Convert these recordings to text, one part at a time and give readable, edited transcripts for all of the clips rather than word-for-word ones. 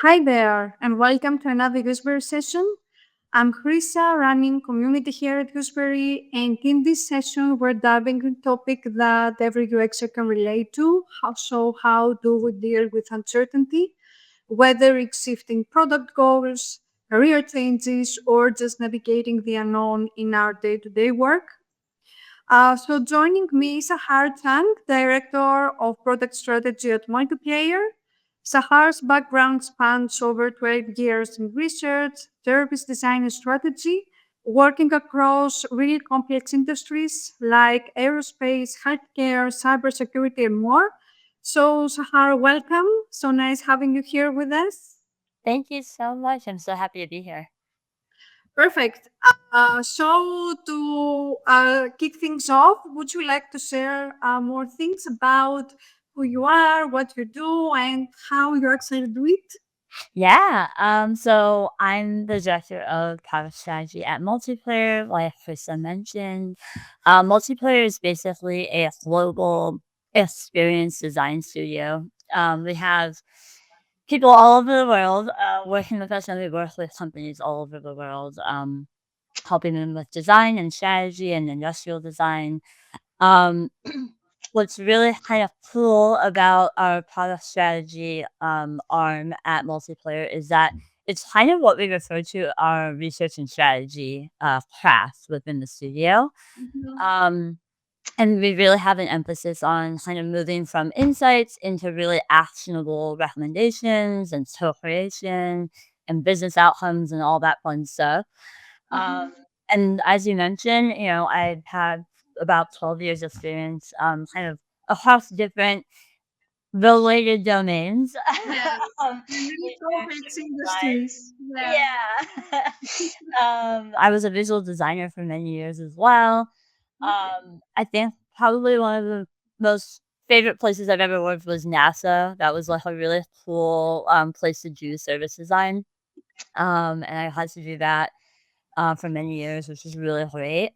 Hi there, and welcome to another Useberry session. I'm Chrisa, running community here at Useberry, and in this session, we're diving into a topic that every UXer can relate to. How do we deal with uncertainty, whether it's shifting product goals, career changes, or just navigating the unknown in our day-to-day work? Joining me is Sahar Chung, Director of Product Strategy at Multiplayer. Sahar's background spans over 12 years in research, service design, and strategy, working across really complex industries like aerospace, healthcare, cybersecurity, and more. So, Sahar, welcome. So nice having you here with us. Thank you so much. I'm so happy to be here. Perfect. To kick things off, would you like to share more things about who you are, what you do, and how you're excited to do it? So I'm the director of product strategy at Multiplayer, like Krista mentioned. Multiplayer is basically a global experience design studio. We have people all over the world working with us, and we work with companies all over the world, helping them with design and strategy and industrial design. Um, what's really kind of cool about our product strategy arm at Multiplayer is that it's kind of what we refer to our research and strategy craft within the studio. Mhm. Um, and we really have an emphasis on kind of moving from insights into really actionable recommendations and co-creation and business outcomes and all that fun stuff. Um, Mhm. and as you mentioned, I've had about 12 years experience, kind of across different related domains. Yes. Really Research complex and design. industries. Yeah. Yeah. I was a visual designer for many years as well. I think probably one of the most favorite places I've ever worked was NASA. That was like a really cool place to do service design. And I had to do that for many years, which is really great.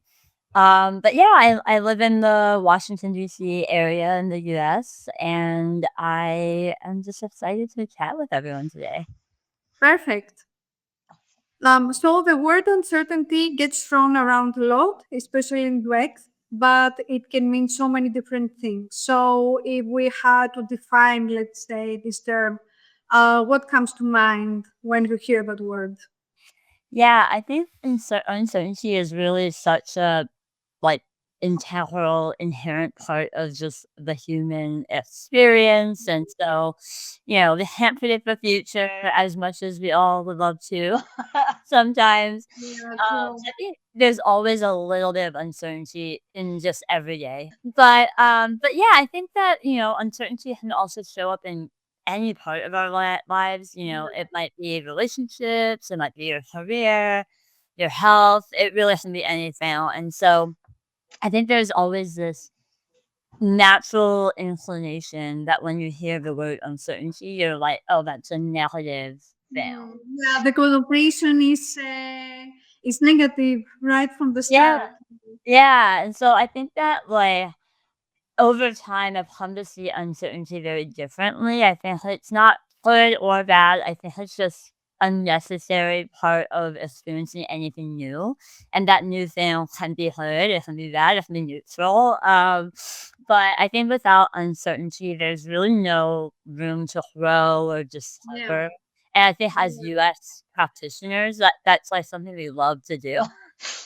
But yeah, I live in the Washington D.C. area in the U.S. and I am just excited to chat with everyone today. Perfect. So the word uncertainty gets thrown around a lot, especially in UX, but it can mean so many different things. So if we had to define, let's say, this term, what comes to mind when you hear that word? Yeah, I think uncertainty is really such a like integral, inherent part of just the human experience. And so, we can't predict the future as much as we all would love to sometimes. Yeah, So true. I think there's always a little bit of uncertainty in just every day. But yeah, I think that, uncertainty can also show up in any part of our lives. It might be relationships, it might be your career, your health. It really can be anything. And so I think there's always this natural inclination that when you hear the word uncertainty, you're like, oh, that's a negative thing. Yeah, the collaboration is negative right from the Yeah. start. Yeah. And so I think that like over time I've come to see uncertainty very differently. I think it's not good or bad. I think it's just a necessary part of experiencing anything new. And that new thing can be good, it can be bad, it can be neutral. But I think without uncertainty, there's really no room to grow or Yeah. discover. And I think as US practitioners, that's like something we love to do.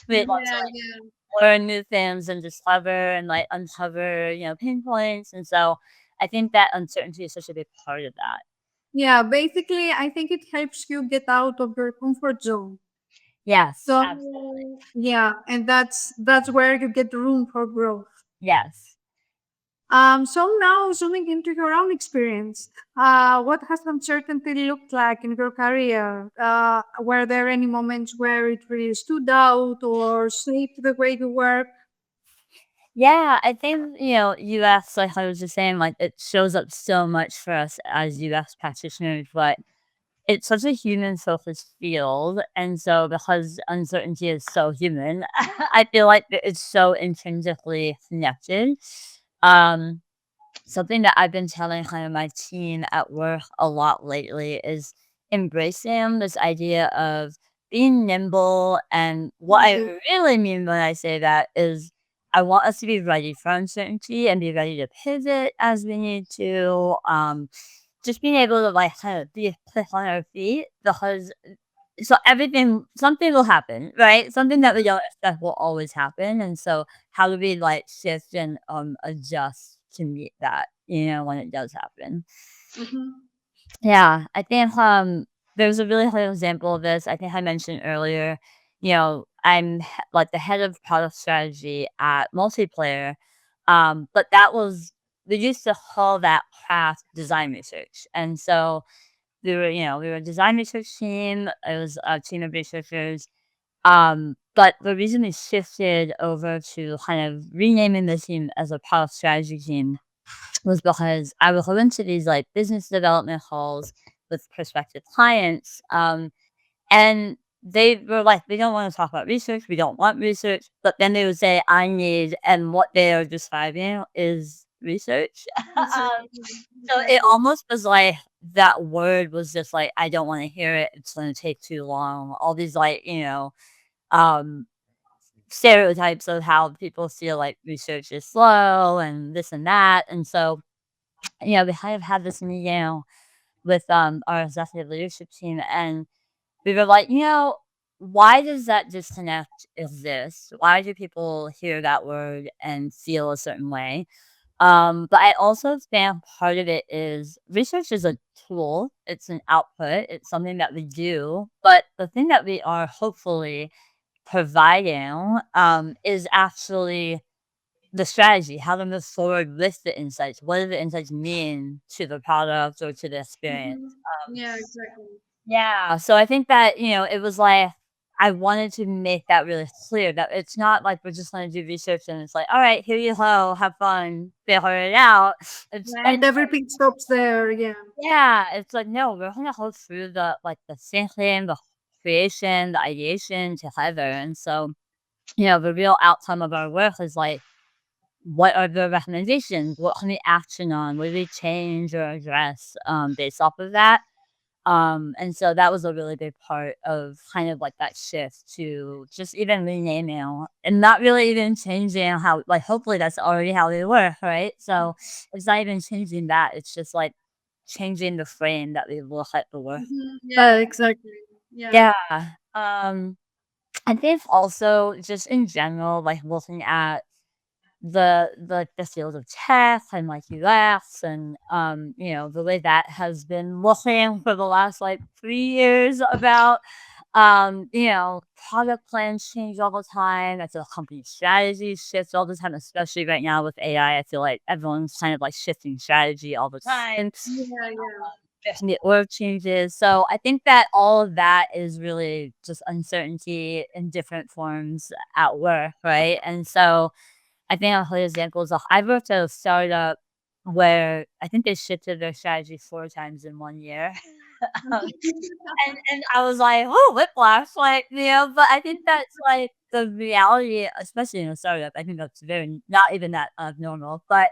We love to Yeah, like yeah. learn new things and discover and like uncover, pain points. And so I think that uncertainty is such a big part of that. Yeah, basically, I think it helps you get out of your comfort zone. Yes, So absolutely. yeah, and that's where you get room for growth. Yes. So now zooming into your own experience, what has uncertainty looked like in your career? Were there any moments where it really stood out or shaped the way you work? Yeah, I think, UX, like I was just saying, like it shows up so much for us as UX practitioners, but it's such a human focused field. And so because uncertainty is so human, I feel like that it's so intrinsically connected. Um, Something that I've been telling kind of my team at work a lot lately is embracing this idea of being nimble. And what I really mean when I say that is I want us to be ready for uncertainty and be ready to pivot as we need to. Just being able to like kind of be quick on our feet because so everything something will happen, right? Something that we don't expect will always happen. And so how do we like shift and adjust to meet that, when it does happen? Mhm. Yeah, I think, there's a really good example of this. I think I mentioned earlier, I'm like the head of product strategy at Multiplayer, but that was we used to call that craft design research, and so we were a design research team. It was a team of researchers, but the reason we shifted over to kind of renaming the team as a product strategy team was because I would go into these like business development calls with prospective clients. And they were like, we don't want to talk about research. We don't want research. But then they would say, I need, and what they are describing is research. So it Exactly. almost was like that word was just like, I don't want to hear it. It's going to take too long. All these like, um, stereotypes of how people feel like research is slow and this and that. And so we kind of had this meeting with our executive leadership team, and we were like, why does that disconnect exist? Why do people hear that word and feel a certain way? But I also think part of it is research is a tool, it's an output, it's something that we do. But the thing that we are hopefully providing is actually the strategy, how to move forward with the insights. What do the insights mean to the product or to the experience? Mhm. Um, Yeah, exactly. yeah, so I think that, it was like I wanted to make that really clear that it's not like we're just gonna do research and it's like, all right, here you go, have fun, figure it out. It's Yeah, and and everything stops there. Yeah. yeah, it's like no, we're gonna go through the thinking, the creation, the ideation together. And so, the real outcome of our work is like what are the recommendations? What can we action on? What do we change or address based off of that? And so that was a really big part of kind of like that shift to just even renaming and not really even changing how like hopefully that's already how they work, right? So it's not even changing that. It's just like changing the frame that we look at the work. Mhm. Yeah, exactly. Yeah. Yeah. Um I think also just in general, like looking at the field of tech and like UX and the way that has been looking for the last like 3 years about product plans change all the time. I feel company strategies shift all the time, especially right now with AI. I feel like everyone's kind of like shifting strategy all the time. Yeah, yeah. Definitely org changes. So I think that all of that is really just uncertainty in different forms at work, right? And so I think a good example is I worked at a startup where I think they shifted their strategy 4 times in 1 year. Um, and I was like, "Oh, whiplash," like, but I think that's, like, the reality, especially in a startup. I think that's very not even that abnormal, but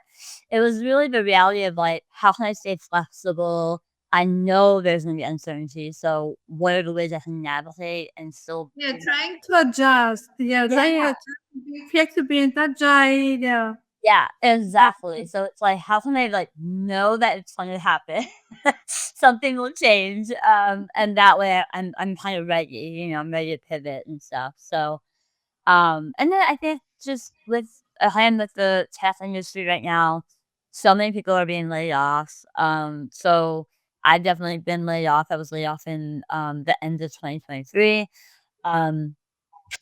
it was really the reality of, like, how can I stay flexible? I know there's gonna be uncertainty, so what are the ways I can navigate and still Yeah, trying to adjust. Yeah, Yeah. trying to be flexible and agile. Yeah. Yeah, exactly. So it's like, how can I like know that it's going to happen? Something will change, and that way I'm kind of ready. I'm ready to pivot and stuff. So, and then I think just with a hand with the tech industry right now, so many people are being laid off. So I've definitely been laid off. I was laid off in the end of 2023. Um,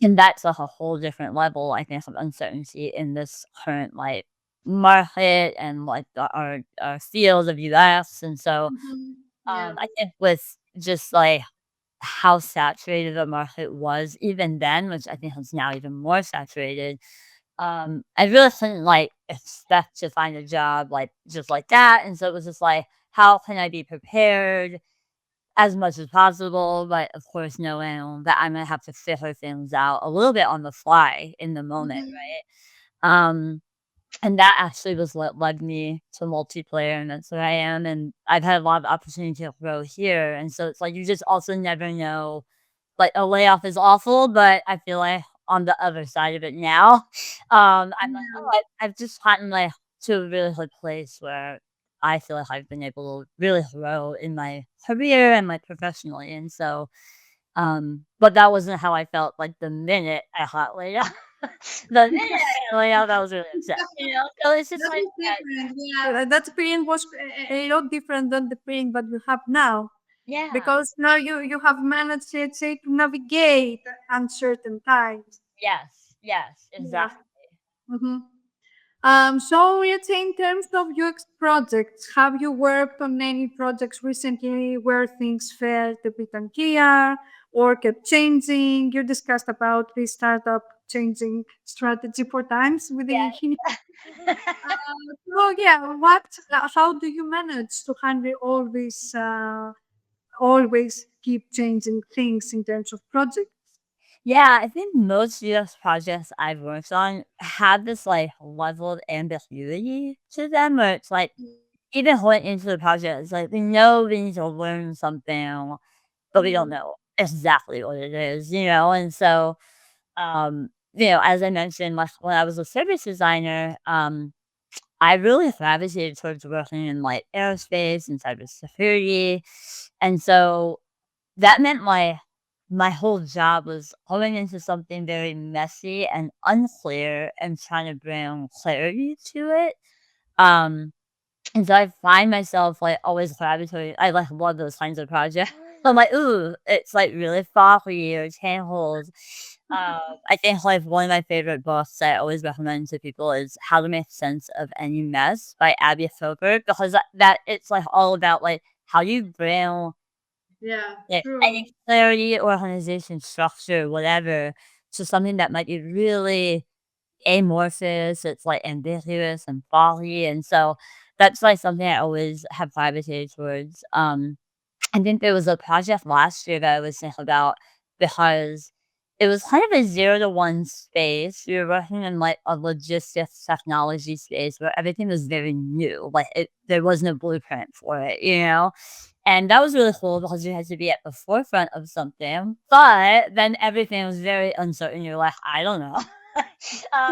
and that's like a whole different level, I think, of uncertainty in this current like market and like our field of US. And so Mhm. Yeah. I think with just like how saturated the market was even then, which I think is now even more saturated, I really couldn't like expect to find a job like just like that. And so it was just like, how can I be prepared? As much as possible, but of course, knowing that I'm gonna have to figure things out a little bit on the fly in the moment, Mhm. right? Um, And that actually was what led me to multiplayer, and that's where I am, and I've had a lot of opportunity to grow here, and so it's like you just also never know, like, a layoff is awful, but I feel like on the other side of it now, I'm like, "Oh, I've just gotten, like, to a really good place where I feel like I've been able to really grow in my career and, like, professionally," and so, but that wasn't how I felt, like, the minute I got laid off. The minute I got laid off, I was really upset, you know? So it's just That like is that. different. Yeah, that period was a lot different than the period that you have now, Yeah. because now you have managed, let's say, to navigate uncertain times. Yes, yes, Yeah. exactly. hmm so let's say in terms of UX projects, have you worked on any projects recently where things felt a bit unclear or kept changing? You discussed about the startup changing strategy 4 times with the Yeah. so yeah, what? How do you manage to handle all these? Always keep changing things in terms of projects. Yeah, I think most US projects I've worked on have this, like, level of ambiguity to them where it's like, even going into the project, it's like, we know we need to learn something, but we don't Mm, know exactly what it is, you know? And so, as I mentioned, like, when I was a service designer, I really gravitated towards working in, like, aerospace and cybersecurity, and so that meant my whole job was going into something very messy and unclear and trying to bring clarity to it. Um, and so I find myself, like, always gravitating. I, like, love those kinds of projects. I'm like, "Ooh, it's, like, really foggy or tangled." I think, like, one of my favorite books that I always recommend to people is How to Make Sense of Any Mess by Abby Philbert, because that it's, like, all about, like, how you bring, yeah, yeah, true. any clarity, organization, structure, whatever, to something that might be really amorphous, it's, like, ambiguous and foggy, and so that's, like, something I always have gravitated towards. I think there was a project last year that I was thinking about because it was kind of a 0 to 1 space. We were working in, like, a logistics technology space where everything was very new, like, there was no blueprint for it, you know? And that was really cool because you had to be at the forefront of something, but then everything was very uncertain. You're like, "I don't know."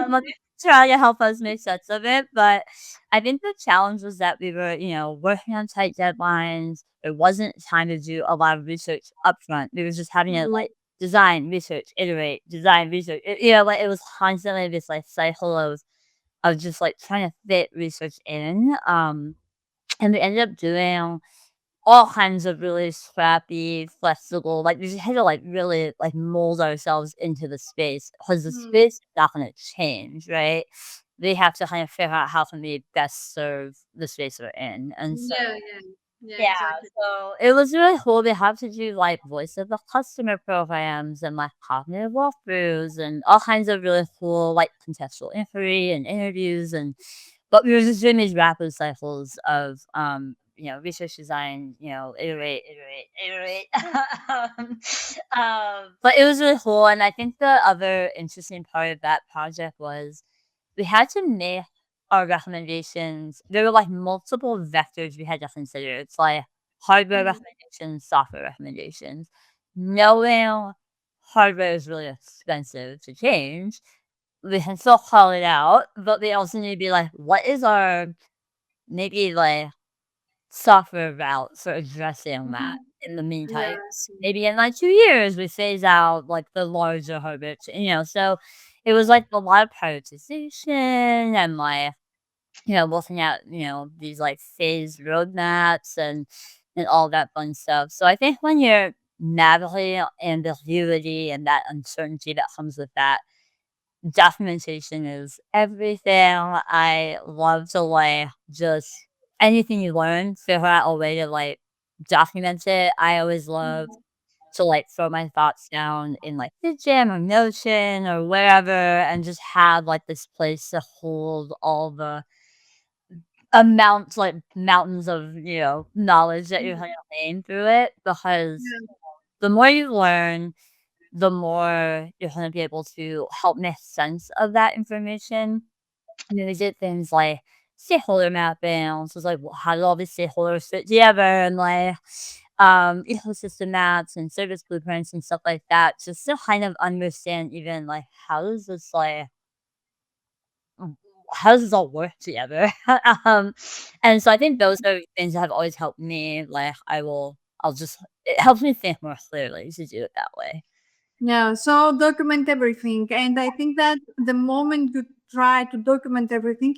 Let me try to help us make sense of it, but I think the challenge was that we were, working on tight deadlines. There wasn't time to do a lot of research upfront. We were just having to, Mm, like, design, research, iterate, design, research. Like, it was constantly this, like, cycle of just, like, trying to fit research in, and we ended up doing all kinds of really scrappy, flexible, like, we just had to, like, really, like, mold ourselves into the space because the mm. space is not gonna change, right? They have to kind of figure out how can we best serve the space we're in, and so Yeah, yeah, yeah, yeah, exactly. so it was really cool. We have to do, like, voice of the customer programs and, like, cognitive walkthroughs and all kinds of really cool, like, contextual inquiry and interviews, and but we were just doing these rapid cycles of, research design, iterate, iterate, iterate. um, but it was really cool, and I think the other interesting part of that project was we had to make our recommendations. There were, like, multiple vectors we had to consider. It's like hardware Mm, recommendations, software recommendations. Knowing hardware is really expensive to change, we can still call it out, but we also need to be like, what is our maybe, like, software route for addressing that mhm. in the Yeah, meantime? I see. Maybe in, like, 2 years, we phase out, like, the larger hardware, so it was, like, a lot of prioritization and, like, looking at, these, like, phased roadmaps and all that fun stuff. So I think when you're navigating ambiguity and that uncertainty that comes with that, documentation is everything. I love to, like, just anything you learn, figure out a way to, like, document it. I always love Mhm, to, like, throw my thoughts down in, like, Gym or Notion or wherever and just have, like, this place to hold all the like, mountains of, knowledge that you're mhm. gonna gain through it, because Yeah, the more you learn, the more you're gonna be able to help make sense of that information. And then we did things like stakeholder mapping. So it's like, well, how do all these stakeholders fit together? And like ecosystem maps and service blueprints and stuff like that. Just to kind of understand even like w- how does this all work together? And so I think those are things that have always helped me. Like I'll just it helps me think more clearly to do it that way. Yeah, so document everything. And I think that the moment you try to document everything,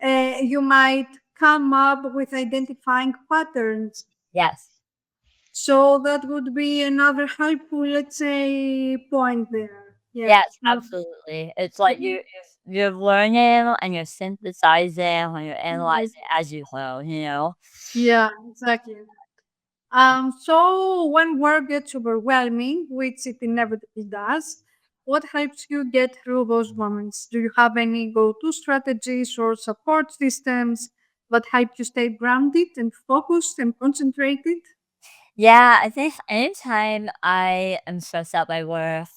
you might come up with identifying patterns. Yes. So that would be another helpful, let's say, point there. Yeah. Yes, absolutely. It's like you're learning and you're synthesizing and you're analyzing as you go, you know? Yeah, exactly. So when work gets overwhelming, which it inevitably does, what helps you get through those moments? Do you have any go-to strategies or support systems that help you stay grounded and focused and concentrated? Yeah, I think anytime I am stressed out by work,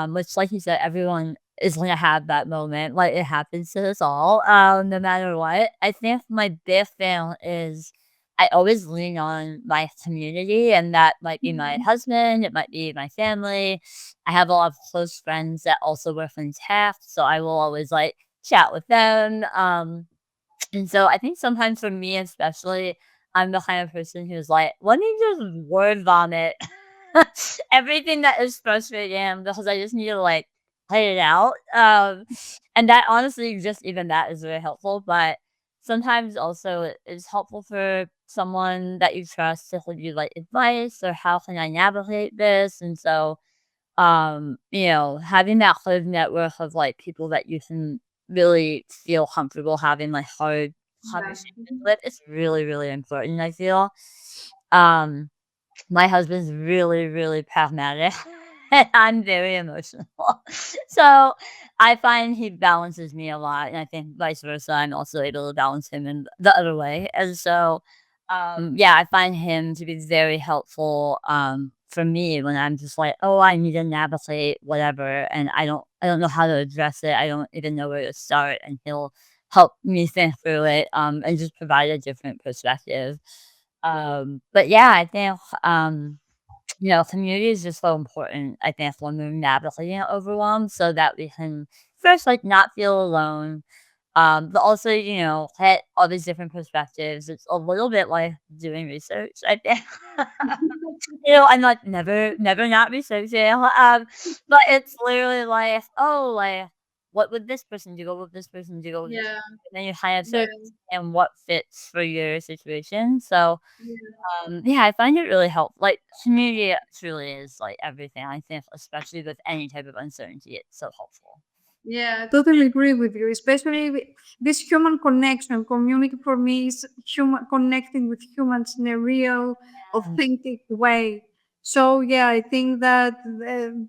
which like you said, everyone is gonna have that moment. Like it happens to us all, no matter what. I think my big thing is I always lean on my community, and that might be my Mhm. husband, it might be my family. I have a lot of close friends that also work in tech, so I will always like chat with them. And so I think sometimes for me especially, I'm the kind of person who's like, let me just word vomit everything that is frustrating because I just need to like let it out. And that honestly, just even that is very helpful. But sometimes also it is helpful for someone that you trust to give you like advice or how can I navigate this. And so having that close network of, like, people that you can really feel comfortable having, like, hard Yeah. conversations Mhm. with is really, really important, I feel. Um my husband's really, really pragmatic, and I'm very emotional. So, I find he balances me a lot, and I think vice versa, I'm also able to balance him in the other way, and so, yeah, I find him to be very helpful, for me when I'm just like, "Oh, I need to navigate whatever, and I don't know how to address it, I don't even know where to start," and he'll help me think through it, and just provide a different perspective. But yeah, I think, community is just so important, I think, when we're navigating overwhelm so that we can first, like, not feel alone, but also, get all these different perspectives. It's a little bit like doing research, I think. I'm like never not researching, but it's literally like, "Oh, like, what would this person do? What would this person do? What would this" Yeah. and then you kind of search Yeah. and what fits for your situation, so Yeah. yeah, I find it really helpful. Like, community truly is, like, everything, I think, especially with any type of uncertainty, it's so helpful. Yeah, I totally agree with you. Especially this human connection, community for me is human connecting with humans in a real, Mm. authentic way. So yeah, I think that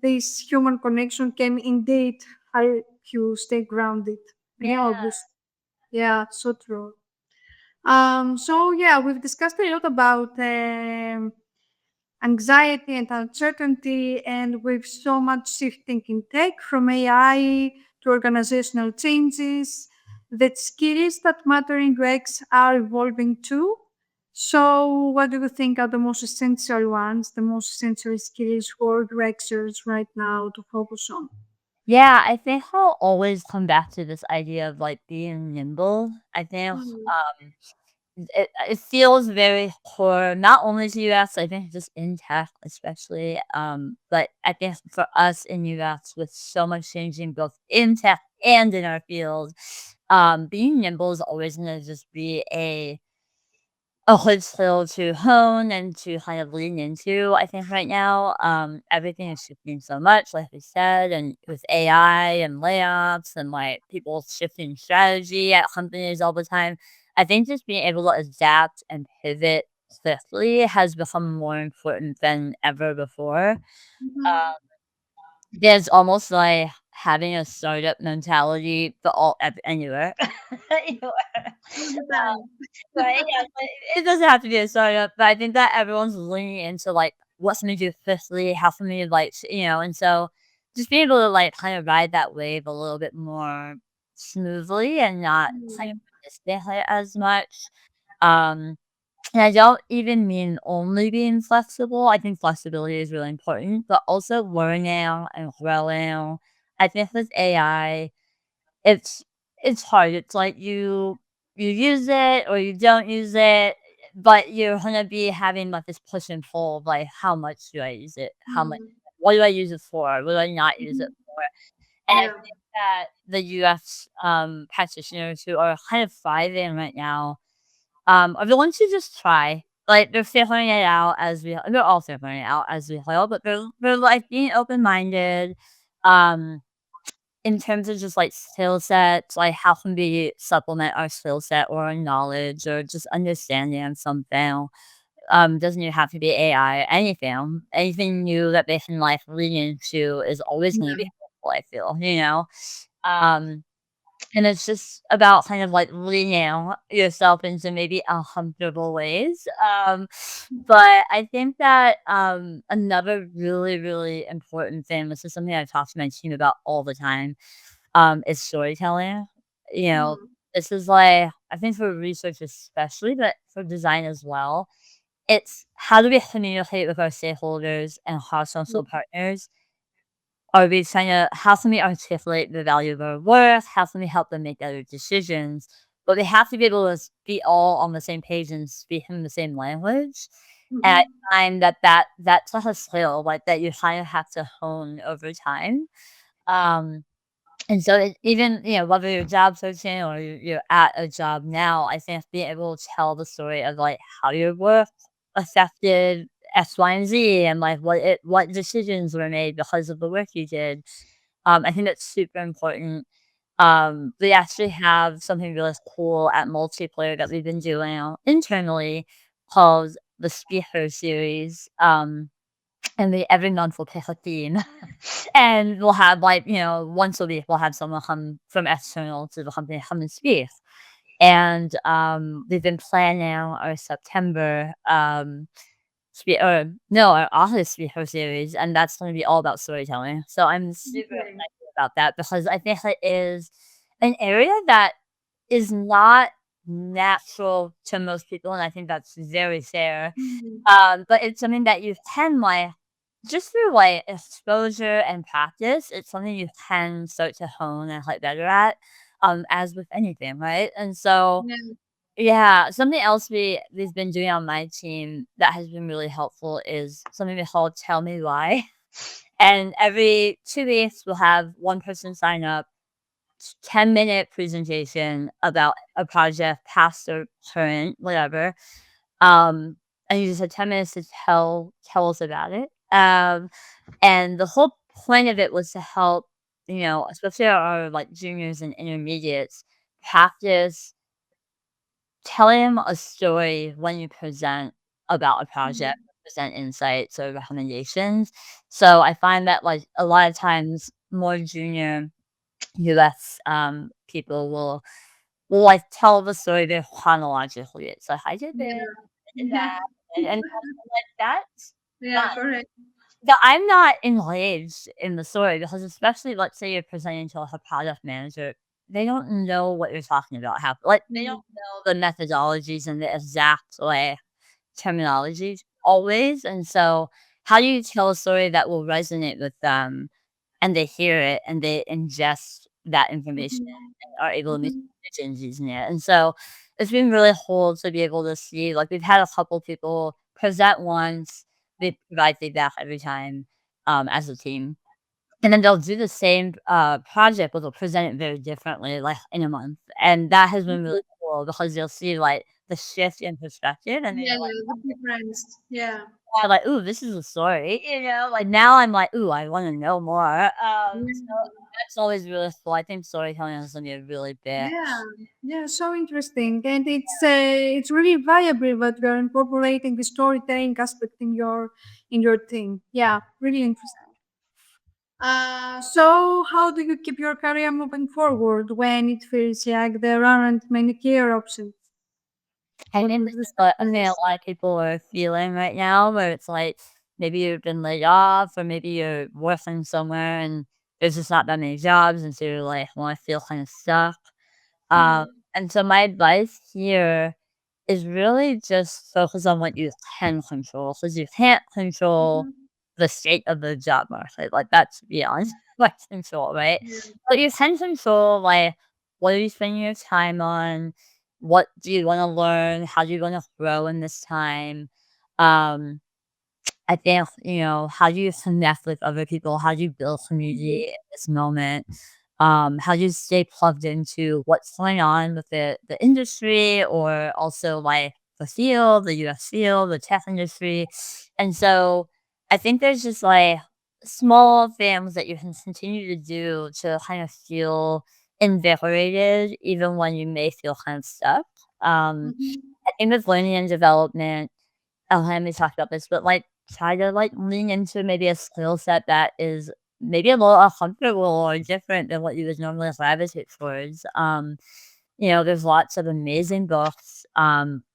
this human connection can indeed help you stay grounded. Yeah, Yeah. obviously. Yeah, so true. So yeah, we've discussed a lot about anxiety and uncertainty, and with so much shifting in tech from AI to organizational changes, the skills that matter in UX are evolving too. So, what do you think are the most essential ones, the most essential skills for UXers right now to focus on? Yeah, I think I'll always come back to this idea of, like, being nimble. I think, Mm, it feels very core, not only to UX, I think just in tech especially, but I think for us in UX with so much changing both in tech and in our field, being nimble is always gonna just be a good skill to hone and to kind of lean into, I think right now. Everything is shifting so much, like we said, and with AI and layoffs and like people shifting strategy at companies all the time. I think just being able to adapt and pivot swiftly has become more important than ever before. mhm. There's almost like having a startup mentality, but all anywhere. Anywhere. All the time. Right, yeah, but it doesn't have to be a startup, but I think that everyone's leaning into, like, what's gonna do fifthly, how can we, like, and so just being able to, like, kind of ride that wave a little bit more smoothly and not kind Mm, of participate as much. Um, and I don't even mean only being flexible. I think flexibility is really important, but also learning and growing. I think with AI, it's it's hard. It's like you use it or you don't use it, but you're gonna be having like this push and pull of like how much do I use it? How much mm, what do I use it for? What do I not use it mhm. for? And I Yeah. think that the UX practitioners who are kind of thriving right now are the ones who just try. Like they're figuring it out as we they're all figuring it out as we go, but they're like being open minded. Um in terms of just, like, skill sets, like, how can we supplement our skill set or our knowledge or just understanding something? Doesn't even have to be AI, anything. Anything new that they can, like, lean into is always gonna be Yeah. helpful, I feel, you know? Um and it's just about kind of like leaning yourself into maybe uncomfortable ways. But I think that another really, really important thing, this is something I talk to my team about all the time, is storytelling. You know, Mm, this is like, I think for research especially, but for design as well. It's how do we communicate with our stakeholders and mm, cross-functional partners are we trying to how can we articulate the value of our work? How can we help them make better decisions? But we have to be able to be all on the same page and speak in the same language. And I mhm. find that that's like a skill, like, that you kind of have to hone over time. Um and so it even, whether you're job searching or you're at a job now, I think being able to tell the story of, like, how your work affected X, Y, and Z and, like, what decisions were made because of the work you did, I think that's super important. We actually have something really cool at Multiplayer that we've been doing internally called the Speaker Series, and they every month will pick a theme. And we'll have, like, once a week, we'll have someone come from external to the company come and speak. And, we've been planning our September, or no, our August speaker series, and that's gonna be all about storytelling. So I'm super Okay. excited about that because I think it is an area that is not natural to most people, and I think that's very fair. Mhm. But it's something that you can, like, just through, like, exposure and practice, it's something you can start to hone and get better at, as with anything, right? And so, Yeah. yeah, something else we've been doing on my team that has been really helpful is something we call "Tell Me Why." And every 2 weeks, we'll have one person sign up, 10-minute presentation about a project, past or current, whatever. Um, and you just had 10 minutes to tell us about it. And the whole point of it was to help, especially our, like, juniors and intermediates practice telling a story when you present about a project, Mhm. present insights or recommendations. So I find that, like, a lot of times more junior US, people will, like, tell the story very chronologically. It's like, "I did this, Yeah. I did that," and like, that's not Yeah, correct. that I'm not engaged in the story because especially, let's say you're presenting to, like, a product manager, they don't know what you're talking about half like, they don't Mhm. know the methodologies and the exact, like, terminologies always, and so how do you tell a story that will resonate with them, and they hear it, and they ingest that information Mhm. and are able to make Mhm. decisions using it, and so it's been really cool to be able to see, like, we've had a couple people present once, they provide feedback every time, as a team, and then they'll do the same, project, but they'll present it very differently, like, in a month, and that has been really cool because you'll see, like, the shift in perspective, and then Yeah, you're like the difference. Yeah. like, "Ooh, this is a story," like, now I'm like, "Ooh, I wanna know more," so Yeah. that's always really cool. I think storytelling is gonna be a really big. Yeah, yeah, so interesting, and it's really valuable that you're incorporating the storytelling aspect in your thing. Yeah, really interesting. So how do you keep your career moving forward when it feels like there aren't many clear options? I What think was this the is what I mean, a process? lot of people are feeling right now where it's like, maybe you've been laid off or maybe you're working somewhere and there's just not that many jobs, and so you're like, "Well, I feel kinda stuck." Um, Mhm. and so my advice here is really just focus on what you can control, because you can't control Mhm. the state of the job market, like, that's beyond my control, right? Yeah. But you can control, like, what are you spending your time on? What do you wanna learn? How do you wanna grow in this time? Um I think, how do you connect with other people? How do you build Mhm. community in this moment? How do you stay plugged into what's going on with the industry or also like the field, the US field, the tech industry? And so I think there's just like small things that you can continue to do to kind of feel invigorated even when you may feel kind of stuck. Um, Mhm. I think with learning and development, let me talk about this, but, like, try to, like, lean into maybe a skill set that is maybe a little uncomfortable or different than what you would normally gravitate towards. There's lots of amazing books.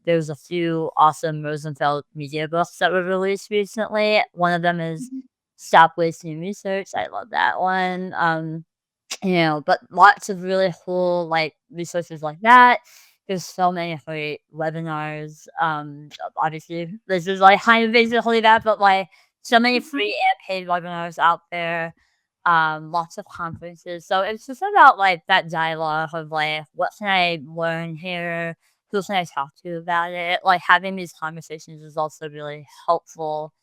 There's a few awesome Rosenfeld media books that were released recently. One of them is Mhm. Stop Wasting Research. I love that one. But lots of really cool, like, resources like that. There's so many great webinars. Obviously, this is, like, kind of basically that, but, like, so many Mhm. free and paid webinars out there, lots of conferences. So it's just about, like, that dialogue of, like, what can I learn here? Who can I talk to about it? Like, having these conversations is also really helpful,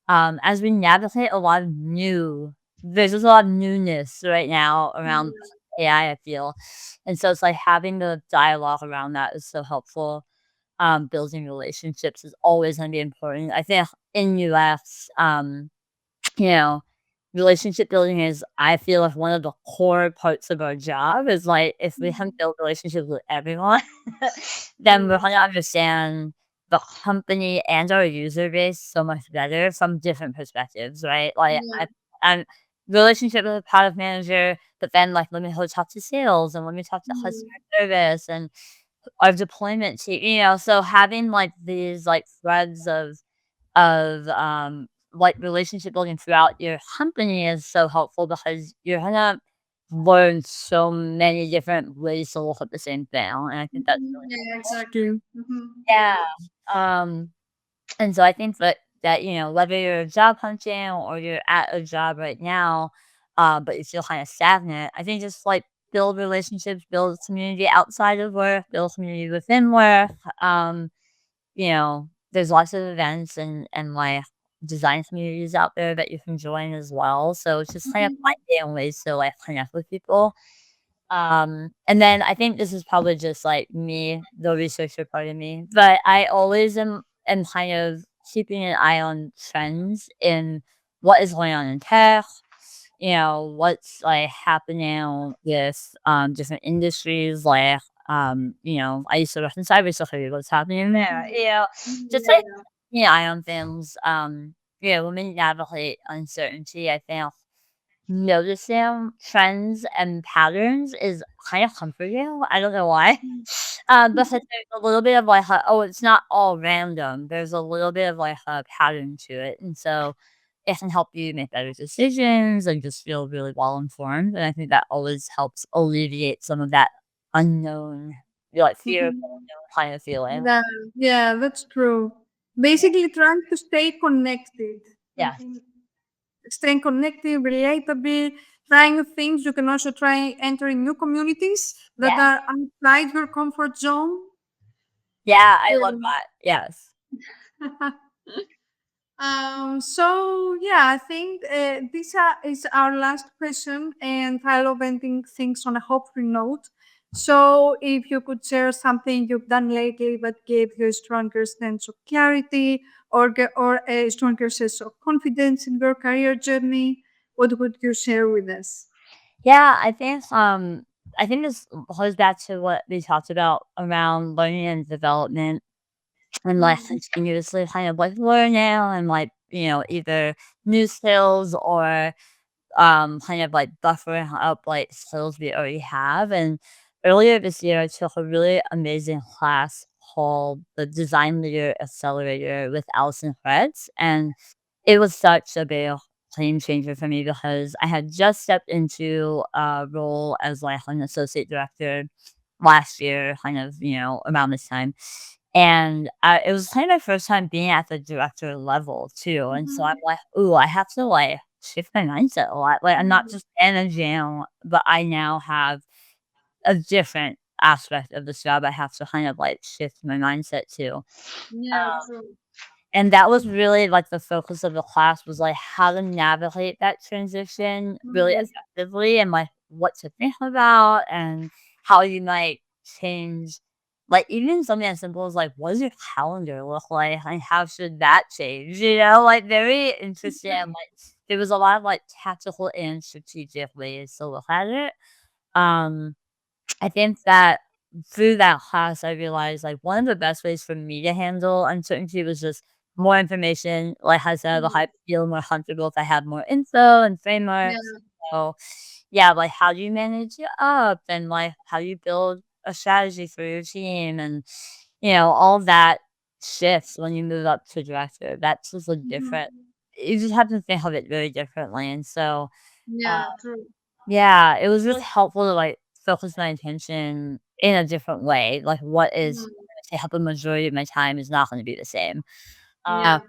as we navigate a lot of new there's just a lot of newness right now around Yeah. AI, I feel. And so it's like having the dialogue around that is so helpful. Building relationships is always gonna be important. I think in US, you know, relationship building is, I feel like one of the core parts of our job is like if we can Mhm. build relationships with everyone, then we're Yeah. gonna understand the company and our user base so much better from different perspectives, right? Like Yeah. I'm relationship with a product manager, but then like let me go talk to sales and let me talk to Mhm. customer service and our deployment team, so having like these like threads of like, relationship building throughout your company is so helpful because you're gonna learn so many different ways to look at the same thing, and I think that's Mhm. really Yeah, helpful. exactly. Mhm. Yeah, Yeah. um, and so I think that, whether you're job hunting or you're at a job right now, but you feel kinda stagnant, I think just, like, build relationships, build community outside of work, build community within work, there's lots of events and, like, design communities out there that you can join as well, so it's just kind of Mhm. finding ways to, like, connect with people. And then I think this is probably just, like, me, the researcher part of me, but I always am kind of keeping an eye on trends in what is going on in tech, what's, like, happening with, different industries, like, I used to work in cybersecurity, what's happening there, Mhm. just, like, Yeah. keeping an eye on things, when we navigate uncertainty, I think noticing trends and patterns is kind of comforting, I don't know why. Mhm. Because there's a little bit of, like, it's not all random, there's a little bit of, like, a pattern to it, and so it can help you make better decisions and just feel really well informed, and I think that always helps alleviate some of that unknown, like, fear of the Mhm. unknown kind of feeling. Yeah, yeah, that's true. Basically, trying to stay connected. I Yes. think staying connected, relatable, trying things. You can also try entering new communities that Yeah. are outside your comfort zone. Yeah, I love Um, that, yes. so yeah, I think this is our last question, and I love ending things on a hopeful note. So, if you could share something you've done lately that gave you a stronger sense of clarity or a stronger sense of confidence in your career journey, what would you share with us? Yeah, I think this goes back to what we talked about around learning and development and like Mhm. continuously kind of like learning and like, either new skills or kind of like buffering up like skills we already have. And earlier this year I took a really amazing class called the Design Leader Accelerator with Allison Kretz. And it was such a big game changer for me because I had just stepped into a role as like an associate director last year, kind of, around this time. And it was kind of my first time being at the director level too. And so I'm Mhm. like, ooh, I have to like shift my mindset a lot. Like I'm not Mhm. just managing, but I now have a different aspect of this job I have to kind of like shift my mindset to. Yeah, true. And that was really, like, the focus of the class was, like, how to navigate that transition really Mhm. effectively and, like, what to think about and how you might change like, even something as simple as, like, what does your calendar look like, and how should that change, Like, very interesting, and, like, there was a lot of, like, tactical and strategic ways to look at it. Um I think that through that class, I realized, like, one of the best ways for me to handle uncertainty was just more information. Like I said, like, Mhm. I feel more comfortable if I have more info and Yeah. frameworks. So, yeah, like, how do you manage it up and, like, how do you build a strategy for your team and, all that shifts when you move up to director. That's just a different Mhm. you just have to think of it very differently, and so, uh Yeah, true. yeah, it was really helpful to, like, focus my attention in a different way, like, what is Mhm. gonna take up a majority of my time is not gonna be the same. Yeah.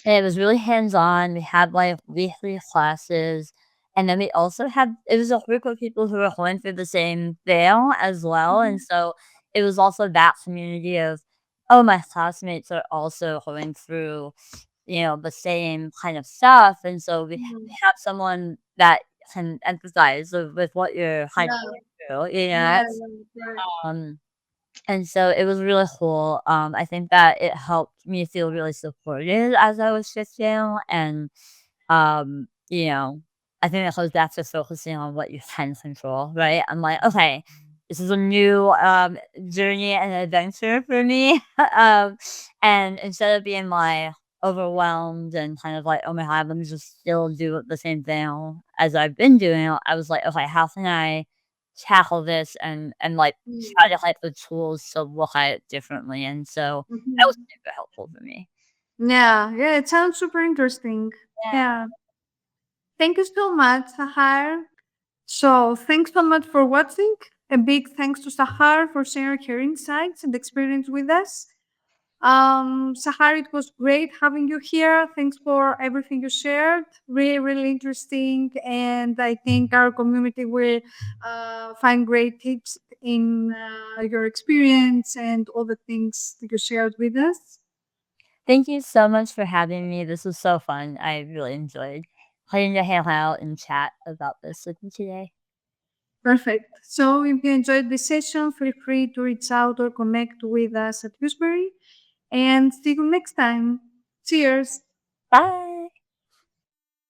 And it was really hands-on, we had, like, weekly classes, and then we also had it was a group of people who were going through the same thing as well, and Mhm. so it was also that community of, "Oh, my classmates are also going through the same kind of stuff, and so we Mhm. have someone that can empathize with what you're kind of Yeah. going through, Yeah, yeah, right. um, and so it was really cool, I think that it helped me feel really supported as I was shifting, and, you know, I think it goes back to focusing on what you can control, right? I'm like, "Okay, this is a new, journey and adventure for me," and instead of being, like, overwhelmed and kind of like, "Oh my god, let me just still do the same thing as I've been doing," I was like, "Okay, how can I tackle this and, like, try Mm. to have the tools to look at it differently," and so that was Mhm. super helpful for me. Yeah, yeah, it sounds super interesting. Yeah. Yeah. Thank you so much, Sahar. So, thanks so much for watching. A big thanks to Sahar for sharing her insights and experience with us. Sahar, it was great having you here. Thanks for everything you shared. Really, really interesting. And I think our community will find great tips in your experience and all the things that you shared with us. Thank you so much for having me, this was so fun, I really enjoyed getting to hang out and chat about this with you today. Perfect. So if you enjoyed this session, feel free to reach out or connect with us at Useberry. And see you next time. Cheers. Bye.